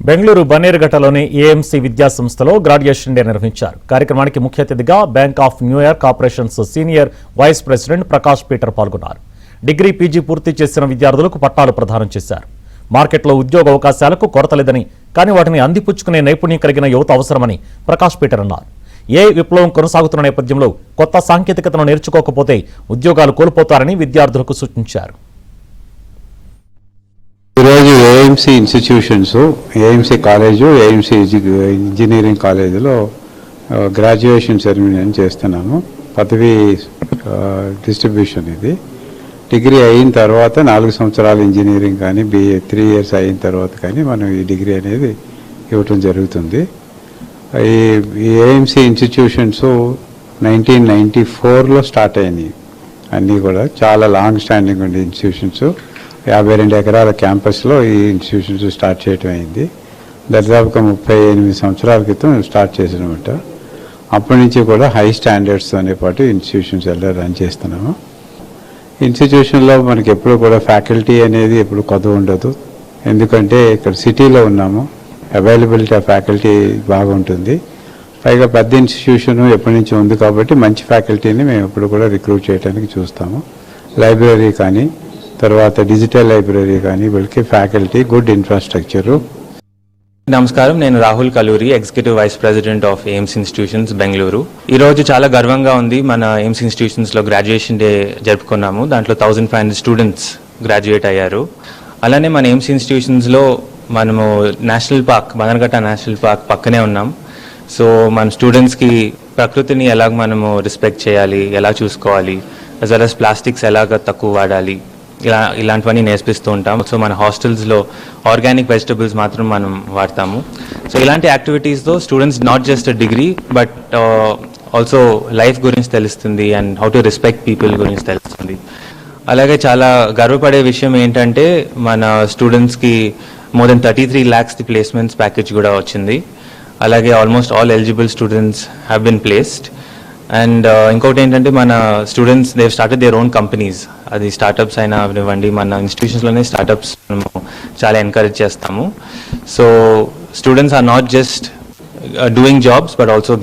Bengaluru బన్నేరుఘట్టలోని AMC విద్యా సంస్థలో graduation day నిర్వహించారు. కార్యక్రమానికి ముఖ్య అతిథిగా bank of New York operations senior vice president Prakash Peter పాల్గొన్నారు. డిగ్రీ, పీజీ పూర్తి చేసిన విద్యార్థులకు పట్టాలు ప్రదానం చేశారు. మార్కెట్లో ఉద్యోగ అవకాశాలకు కొరత లేదని, కానీ వాటిని అందిపుచ్చుకునే నైపుణ్యం కలిగిన యువత అవసరమని ప్రకాష్ పీటర్ అన్నారు. ఏ విప్లవం కొనసాగుతున్న నేపథ్యంలో కొత్త సాంకేతికతను నేర్చుకోకపోతే ఉద్యోగాలు కోల్పోతారని విద్యార్థులకు సూచించారు. ఈరోజు AMC institutions, AMC college, AMC engineering కాలేజీలో గ్రాడ్యుయేషన్ సెరమనీ అని చేస్తున్నాము. పదవి డిస్ట్రిబ్యూషన్ ఇది. డిగ్రీ అయిన తర్వాత 4 సంవత్సరాలు ఇంజనీరింగ్ కానీ, BA 3 years అయిన తర్వాత కానీ మనం ఈ డిగ్రీ అనేది ఇవ్వటం జరుగుతుంది. ఈ ఏఎంసీ ఇన్స్టిట్యూషన్స్ 1994లో స్టార్ట్ అయినాయి. అన్నీ కూడా చాలా లాంగ్ స్టాండింగ్ ఉండే ఇన్స్టిట్యూషన్స్. 52 ఎకరాల క్యాంపస్లో ఈ ఇన్స్టిట్యూషన్స్ స్టార్ట్ చేయడం అయింది. దాదాపుగా 38 సంవత్సరాల క్రితం స్టార్ట్ చేసినమాట. అప్పటి నుంచి కూడా హై స్టాండర్డ్స్తోనే పాటు ఇన్స్టిట్యూషన్స్ ఎలా రన్ చేస్తున్నాము. ఇన్స్టిట్యూషన్లో మనకి ఎప్పుడు కూడా ఫ్యాకల్టీ అనేది ఎప్పుడు కొద్దు ఉండదు. ఎందుకంటే ఇక్కడ సిటీలో ఉన్నాము, అవైలబిలిటీ ఆఫ్ ఫ్యాకల్టీ బాగుంటుంది. పైగా పెద్ద ఇన్స్టిట్యూషన్ ఎప్పటి నుంచి ఉంది కాబట్టి మంచి ఫ్యాకల్టీని మేము ఎప్పుడు కూడా రిక్రూట్ చేయడానికి చూస్తాము. లైబ్రరీ కానీ, తర్వాత డిజిటల్ లైబ్రరీ కానీ, వీళ్ళకి ఫ్యాకల్టీ, గుడ్ ఇన్ఫ్రాస్ట్రక్చరు. నమస్కారం, నేను Rahul Kaluri, executive vice president of AIMS institutions Bengaluru. ఈరోజు చాలా గర్వంగా ఉంది. మన ఎయిమ్స్ ఇన్స్టిట్యూషన్స్లో గ్రాడ్యుయేషన్ డే జరుపుకున్నాము. దాంట్లో 1500 స్టూడెంట్స్ గ్రాడ్యుయేట్ అయ్యారు. అలానే మన ఎయిమ్స్ ఇన్స్టిట్యూషన్స్లో మనము నేషనల్ పార్క్, బనర్ఘట్ట నేషనల్ పార్క్ పక్కనే ఉన్నాం. సో మన స్టూడెంట్స్కి ప్రకృతిని ఎలాగ మనము రెస్పెక్ట్ చేయాలి, ఎలా చూసుకోవాలి, యాజ్ వెల్ యాజ్ ప్లాస్టిక్స్ ఎలాగ తక్కువ వాడాలి, ఇలాంటివన్నీ నేర్పిస్తూ ఉంటాం. సో మన హాస్టల్స్లో ఆర్గానిక్ వెజిటబుల్స్ మాత్రం మనం వాడతాము. సో ఇలాంటి యాక్టివిటీస్తో students not just degree but also life గురించి తెలుస్తుంది and how to respect people గురించి తెలుస్తుంది. అలాగే చాలా గర్వపడే విషయం ఏంటంటే మన స్టూడెంట్స్కి more than 33 lakhs the placements package కూడా వచ్చింది. అలాగే almost all eligible students have been placed. And ఇంకొకటి ఏంటంటే మన students they started their own companies. అది స్టార్టప్స్ అయినా ఇవ్వండి, మన ఇన్స్టిట్యూషన్స్లోనే స్టార్టప్స్ మనము చాలా ఎంకరేజ్ చేస్తాము. So students are not just doing jobs but also